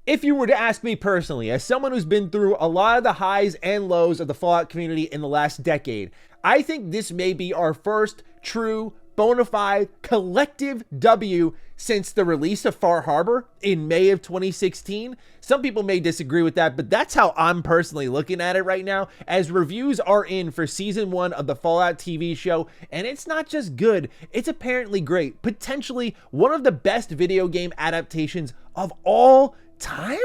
If you were to ask me personally, as someone who's been through a lot of the highs and lows of the Fallout community in the last decade, I think this may be our first true, bona fide, collective W since the release of Far Harbor in May of 2016. Some people may disagree with that, but that's how I'm personally looking at it right now, as reviews are in for season 1 of the Fallout TV show, and it's not just good, it's apparently great. Potentially one of the best video game adaptations of all time.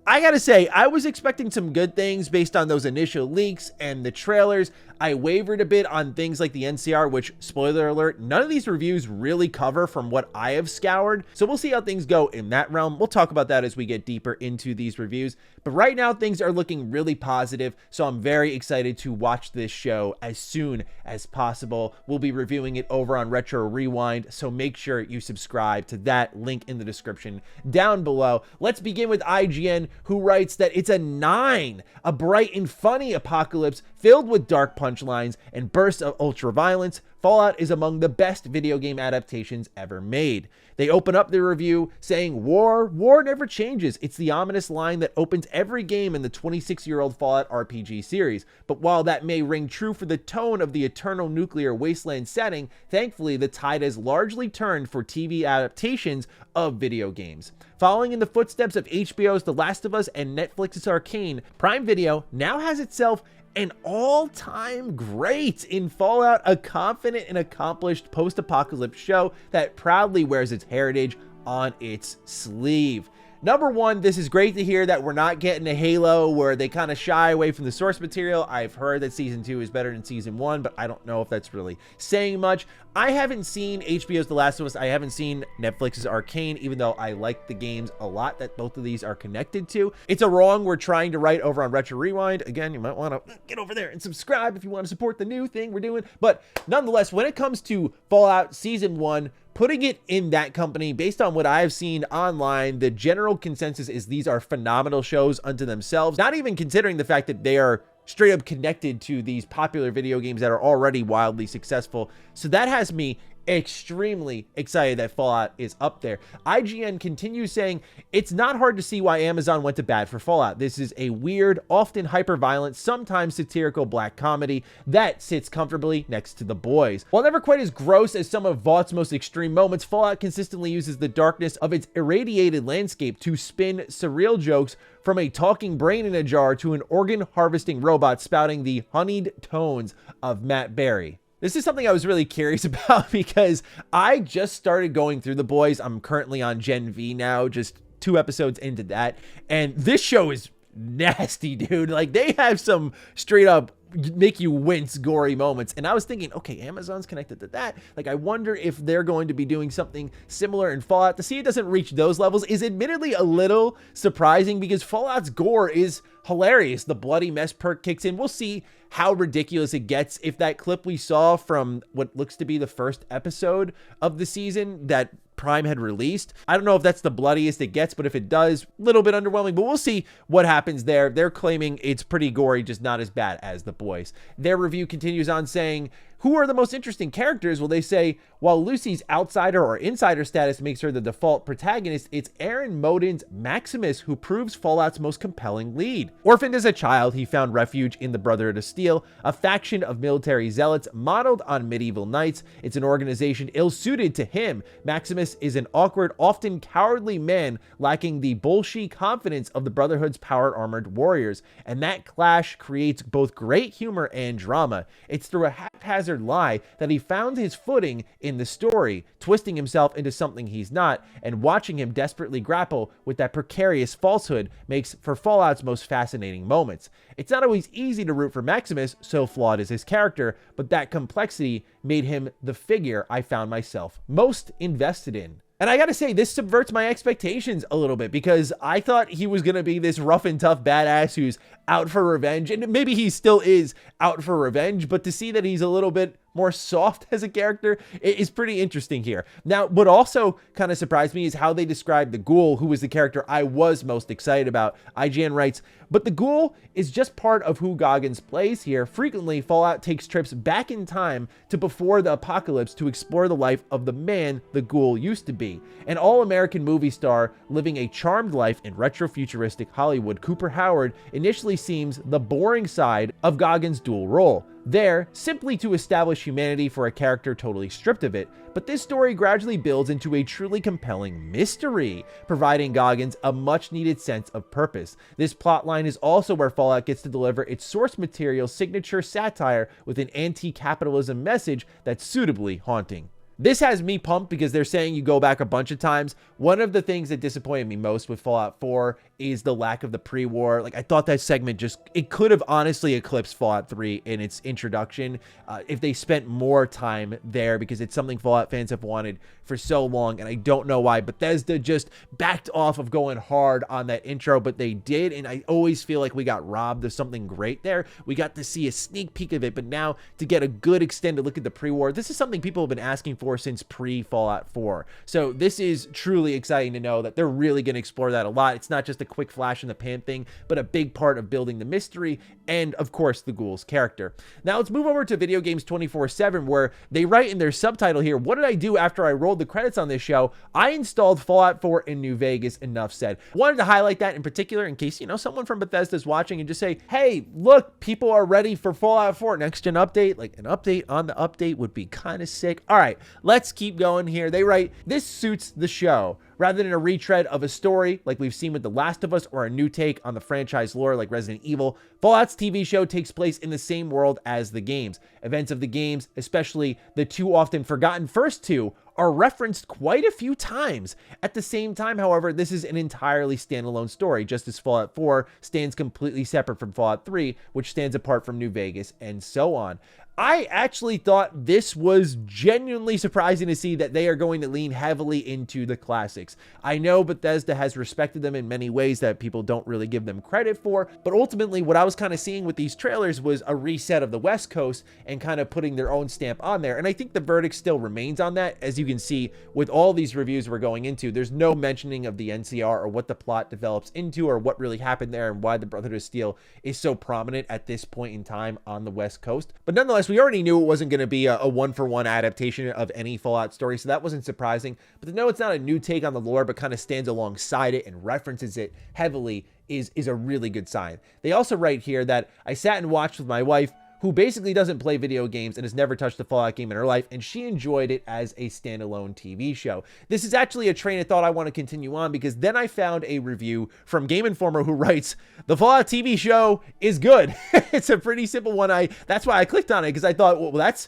I gotta say, I was expecting some good things based on those initial leaks and the trailers. I wavered a bit on things like the NCR, which, spoiler alert, none of these reviews really cover from what I have scoured. So we'll see how things go in that realm. We'll talk about that as we get deeper into these reviews. But right now, things are looking really positive. So I'm very excited to watch this show as soon as possible. We'll be reviewing it over on Retro Rewind. So make sure you subscribe to that link in the description down below. Let's begin with IGN, who writes that it's a 9, a bright and funny apocalypse filled with dark punchlines and bursts of ultra violence. Fallout is among the best video game adaptations ever made. They open up their review saying, war never changes. It's the ominous line that opens every game in the 26-year-old Fallout RPG series. But while that may ring true for the tone of the eternal nuclear wasteland setting, thankfully the tide has largely turned for TV adaptations of video games. Following in the footsteps of HBO's The Last of Us and Netflix's Arcane, Prime Video now has itself an all-time great in Fallout, a confident and accomplished post-apocalypse show that proudly wears its heritage on its sleeve. Number one, this is great to hear that we're not getting a Halo where they kind of shy away from the source material. I've heard that season 2 is better than season 1, but I don't know if that's really saying much. I haven't seen HBO's The Last of Us. I haven't seen Netflix's Arcane, even though I like the games a lot that both of these are connected to. It's a wrong we're trying to right over on Retro Rewind. Again, you might want to get over there and subscribe if you want to support the new thing we're doing. But nonetheless, when it comes to Fallout Season 1, putting it in that company, based on what I've seen online, the general consensus is these are phenomenal shows unto themselves, not even considering the fact that they are straight up connected to these popular video games that are already wildly successful. So that has me extremely excited that Fallout is up there. IGN continues saying, it's not hard to see why Amazon went to bat for Fallout. This is a weird, often hyper-violent, sometimes satirical black comedy that sits comfortably next to The Boys. While never quite as gross as some of Vaught's most extreme moments, Fallout consistently uses the darkness of its irradiated landscape to spin surreal jokes, from a talking brain in a jar to an organ harvesting robot spouting the honeyed tones of Matt Berry. This is something I was really curious about because I just started going through The Boys. I'm currently on Gen V now, just 2 episodes into that. And this show is nasty, dude. Like, they have some straight up make you wince gory moments. And I was thinking, okay, Amazon's connected to that. Like, I wonder if they're going to be doing something similar in Fallout. To see it doesn't reach those levels is admittedly a little surprising because Fallout's gore is hilarious. The bloody mess perk kicks in. We'll see how ridiculous it gets if that clip we saw from what looks to be the first episode of the season that Prime had released. I don't know if that's the bloodiest it gets, but if it does, a little bit underwhelming, but we'll see what happens there. They're claiming it's pretty gory, just not as bad as The Boys. Their review continues on saying, who are the most interesting characters? Well, they say, while Lucy's outsider or insider status makes her the default protagonist, it's Aaron Moden's Maximus who proves Fallout's most compelling lead. Orphaned as a child, he found refuge in the Brotherhood of Steel, a faction of military zealots modeled on medieval knights. It's an organization ill-suited to him. Maximus is an awkward, often cowardly man lacking the bolshy confidence of the Brotherhood's power-armored warriors, and that clash creates both great humor and drama. It's through a haphazard lie that he found his footing in the story, twisting himself into something he's not, and watching him desperately grapple with that precarious falsehood makes for Fallout's most fascinating moments. It's not always easy to root for Maximus, so flawed is his character, but that complexity made him the figure I found myself most invested in. And I gotta say, this subverts my expectations a little bit because I thought he was gonna be this rough and tough badass who's out for revenge, and maybe he still is out for revenge, but to see that he's a little bit more soft as a character is pretty interesting here. Now, what also kind of surprised me is how they described the Ghoul, who was the character I was most excited about. IGN writes, but the Ghoul is just part of who Goggins plays here. Frequently, Fallout takes trips back in time to before the apocalypse to explore the life of the man the Ghoul used to be. An all-American movie star living a charmed life in retro-futuristic Hollywood, Cooper Howard initially seems the boring side of Goggins' dual role. There, simply to establish humanity for a character totally stripped of it, but this story gradually builds into a truly compelling mystery, providing Goggins a much-needed sense of purpose. This plotline is also where Fallout gets to deliver its source material's signature satire with an anti-capitalism message that's suitably haunting. This has me pumped because they're saying you go back a bunch of times. One of the things that disappointed me most with Fallout 4 is the lack of the pre-war. Like, I thought that segment it could have honestly eclipsed Fallout 3 in its introduction if they spent more time there, because it's something Fallout fans have wanted for so long, and I don't know why Bethesda just backed off of going hard on that intro, but they did, and I always feel like we got robbed of something great there. We got to see a sneak peek of it, but now to get a good extended look at the pre-war, this is something people have been asking for since pre-Fallout 4. So this is truly exciting to know that they're really going to explore that a lot. It's not just a quick flash in the pan thing, but a big part of building the mystery and, of course, the Ghoul's character. Now let's move over to Video Games 24/7, where they write in their subtitle here, what did I do after I rolled the credits on this show? I installed Fallout 4 in New Vegas, enough said. Wanted to highlight that in particular in case, someone from Bethesda is watching and just say, hey, look, people are ready for Fallout 4 next gen update. Like, an update on the update would be kind of sick. All right, let's keep going here. They write, this suits the show. Rather than a retread of a story like we've seen with The Last of Us or a new take on the franchise lore like Resident Evil, Fallout's TV show takes place in the same world as the games. Events of the games, especially the too often forgotten first two, are referenced quite a few times. At the same time, however, this is an entirely standalone story, just as Fallout 4 stands completely separate from Fallout 3, which stands apart from New Vegas, and so on. I actually thought this was genuinely surprising to see that they are going to lean heavily into the classics. I know Bethesda has respected them in many ways that people don't really give them credit for, but ultimately what I was kind of seeing with these trailers was a reset of the West Coast and kind of putting their own stamp on there. And I think the verdict still remains on that. As you can see with all these reviews we're going into, there's no mentioning of the NCR or what the plot develops into or what really happened there and why the Brotherhood of Steel is so prominent at this point in time on the West Coast. But nonetheless, we already knew it wasn't going to be a one-for-one adaptation of any Fallout story, so that wasn't surprising. But to know it's not a new take on the lore, but kind of stands alongside it and references it heavily is a really good sign. They also write here that I sat and watched with my wife, who basically doesn't play video games and has never touched a Fallout game in her life, and she enjoyed it as a standalone TV show. This is actually a train of thought I want to continue on, because then I found a review from Game Informer who writes, the Fallout TV show is good. It's a pretty simple one. That's why I clicked on it, because I thought, well, that's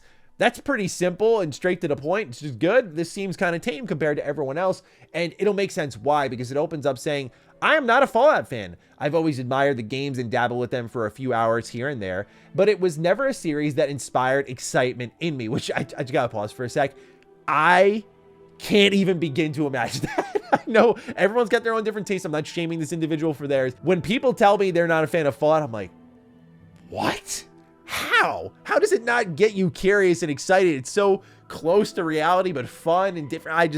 pretty simple and straight to the point. It's just good. This seems kind of tame compared to everyone else, and it'll make sense why, because it opens up saying, I am not a Fallout fan. I've always admired the games and dabbled with them for a few hours here and there, but it was never a series that inspired excitement in me, which I just gotta pause for a sec. I can't even begin to imagine that. I know everyone's got their own different tastes. I'm not shaming this individual for theirs. When people tell me they're not a fan of Fallout, I'm like, what? How? How does it not get you curious and excited? It's so close to reality, but fun and different.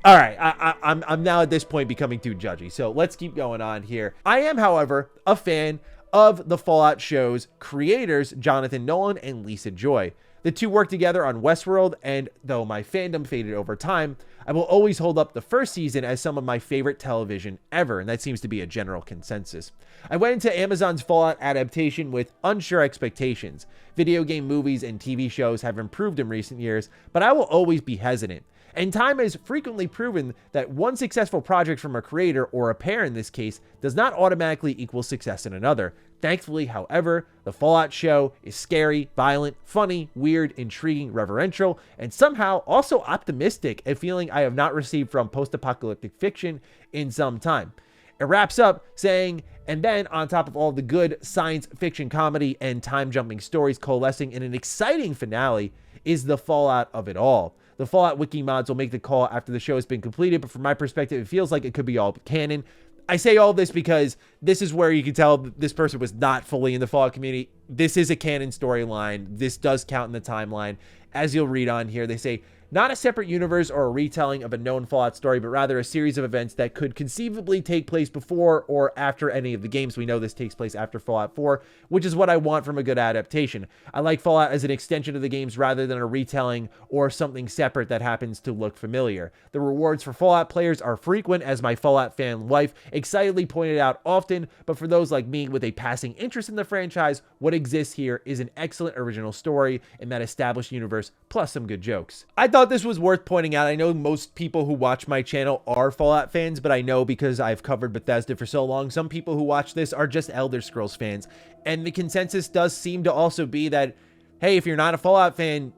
All right, I'm now at this point becoming too judgy, so let's keep going on here. I am, however, a fan of the Fallout show's creators, Jonathan Nolan and Lisa Joy. The two worked together on Westworld, and though my fandom faded over time, I will always hold up the first season as some of my favorite television ever, and that seems to be a general consensus. I went into Amazon's Fallout adaptation with unsure expectations. Video game movies and TV shows have improved in recent years, but I will always be hesitant. And time has frequently proven that one successful project from a creator, or a pair in this case, does not automatically equal success in another. Thankfully, however, the Fallout show is scary, violent, funny, weird, intriguing, reverential, and somehow also optimistic, a feeling I have not received from post-apocalyptic fiction in some time. It wraps up saying, and then on top of all the good science fiction comedy and time-jumping stories coalescing in an exciting finale is the Fallout of it all. The Fallout wiki mods will make the call after the show has been completed, but from my perspective, it feels like it could be all canon. I say all this because this is where you can tell this person was not fully in the Fallout community. This is a canon storyline. This does count in the timeline. As you'll read on here, they say, not a separate universe or a retelling of a known Fallout story, but rather a series of events that could conceivably take place before or after any of the games. We know this takes place after Fallout 4, which is what I want from a good adaptation. I like Fallout as an extension of the games rather than a retelling or something separate that happens to look familiar. The rewards for Fallout players are frequent, as my Fallout fan wife excitedly pointed out often, but for those like me with a passing interest in the franchise, what exists here is an excellent original story in that established universe, plus some good jokes. I thought this was worth pointing out. I know most people who watch my channel are Fallout fans, but I know because I've covered Bethesda for so long, some people who watch this are just Elder Scrolls fans. And the consensus does seem to also be that, hey, if you're not a Fallout fan,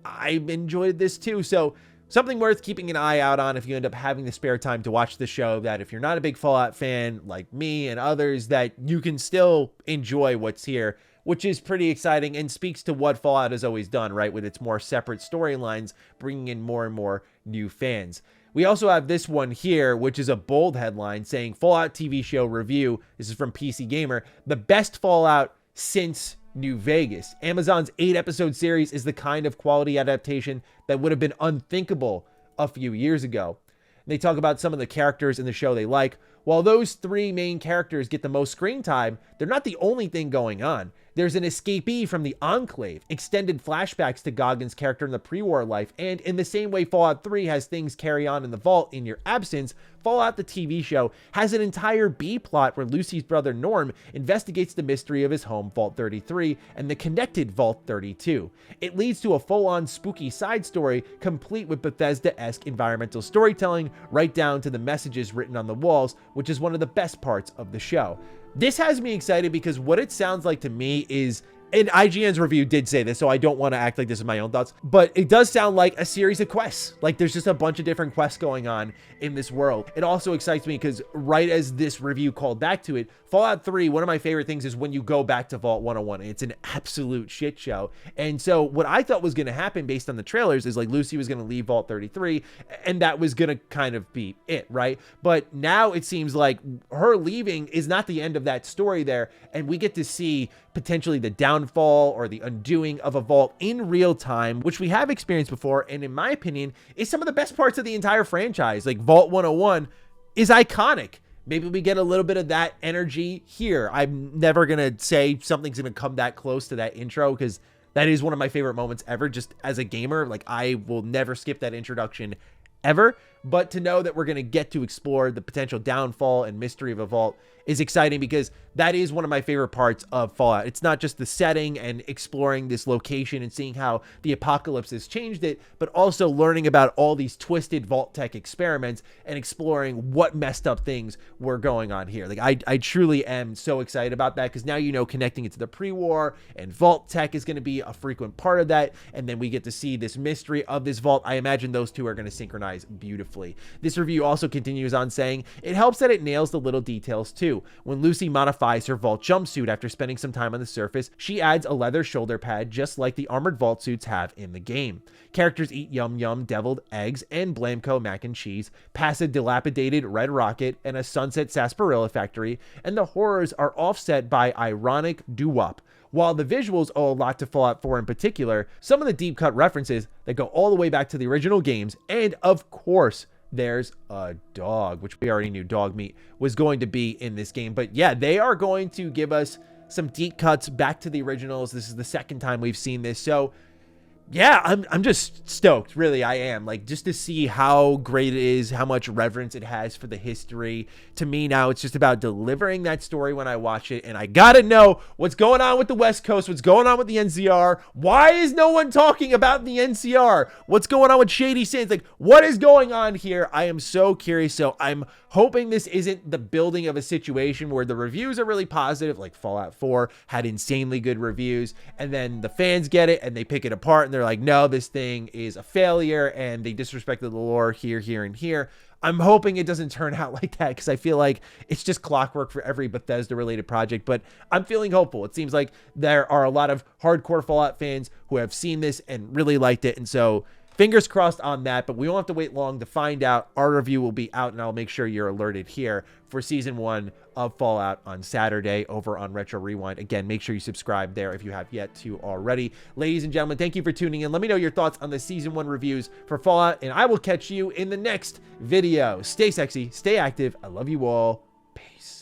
I enjoyed this too. So something worth keeping an eye out on if you end up having the spare time to watch the show, that if you're not a big Fallout fan like me and others, that you can still enjoy what's here, which is pretty exciting and speaks to what Fallout has always done, right? With its more separate storylines, bringing in more and more new fans. We also have this one here, which is a bold headline saying Fallout TV show review. This is from PC Gamer. The best Fallout since New Vegas. Amazon's 8-episode series is the kind of quality adaptation that would have been unthinkable a few years ago. They talk about some of the characters in the show they like. While those 3 main characters get the most screen time, they're not the only thing going on. There's an escapee from the Enclave, extended flashbacks to Goggins' character in the pre-war life, and in the same way Fallout 3 has things carry on in the vault in your absence, Fallout the TV show has an entire B-plot where Lucy's brother Norm investigates the mystery of his home, Vault 33, and the connected Vault 32. It leads to a full-on spooky side story, complete with Bethesda-esque environmental storytelling, right down to the messages written on the walls, which is one of the best parts of the show. This has me excited because what it sounds like to me is, and IGN's review did say this, so I don't want to act like this is my own thoughts, but it does sound like a series of quests. Like there's just a bunch of different quests going on in this world. It also excites me because right as this review called back to it, Fallout 3, one of my favorite things is when you go back to Vault 101. It's an absolute shit show. And so what I thought was going to happen based on the trailers is like Lucy was going to leave Vault 33 and that was going to kind of be it, right? But now it seems like her leaving is not the end of that story there. And we get to see potentially the downfall or the undoing of a vault in real time, which we have experienced before. And in my opinion, is some of the best parts of the entire franchise. Like Vault 101 is iconic. Maybe we get a little bit of that energy here. I'm never going to say something's going to come that close to that intro because that is one of my favorite moments ever. Just as a gamer, like I will never skip that introduction ever. But to know that we're going to get to explore the potential downfall and mystery of a vault is exciting because that is one of my favorite parts of Fallout. It's not just the setting and exploring this location and seeing how the apocalypse has changed it, but also learning about all these twisted vault tech experiments and exploring what messed up things were going on here. Like I truly am so excited about that because now, you know, connecting it to the pre-war and vault tech is going to be a frequent part of that. And then we get to see this mystery of this vault. I imagine those two are going to synchronize beautifully. This review also continues on saying it helps that it nails the little details too. When Lucy modifies her vault jumpsuit after spending some time on the surface, she adds a leather shoulder pad just like the armored vault suits have in the game. Characters eat Yum Yum deviled eggs and Blamco mac and cheese, pass a dilapidated red rocket and a sunset sarsaparilla factory, and the horrors are offset by ironic doo-wop. While the visuals owe a lot to Fallout 4 in particular, some of the deep cut references that go all the way back to the original games, and of course, there's a dog, which we already knew dog meat was going to be in this game. But yeah, they are going to give us some deep cuts back to the originals. This is the second time we've seen this. So yeah, I'm just stoked. Really, I am. Like, just to see how great it is, how much reverence it has for the history. To me now, it's just about delivering that story when I watch it. And I gotta know what's going on with the West Coast, what's going on with the NCR. Why is no one talking about the NCR? What's going on with Shady Sands? Like, what is going on here? I am so curious. So I'm hoping this isn't the building of a situation where the reviews are really positive, like Fallout 4 had insanely good reviews, and then the fans get it and they pick it apart and they're like, no, this thing is a failure and they disrespected the lore here, and here. I'm hoping it doesn't turn out like that because I feel like it's just clockwork for every Bethesda related project, but I'm feeling hopeful. It seems like there are a lot of hardcore Fallout fans who have seen this and really liked it. And so fingers crossed on that, but we won't have to wait long to find out. Our review will be out, and I'll make sure you're alerted here for Season 1 of Fallout on Saturday over on Retro Rewind. Again, make sure you subscribe there if you have yet to already. Ladies and gentlemen, thank you for tuning in. Let me know your thoughts on the Season 1 reviews for Fallout, and I will catch you in the next video. Stay sexy, stay active. I love you all. Peace.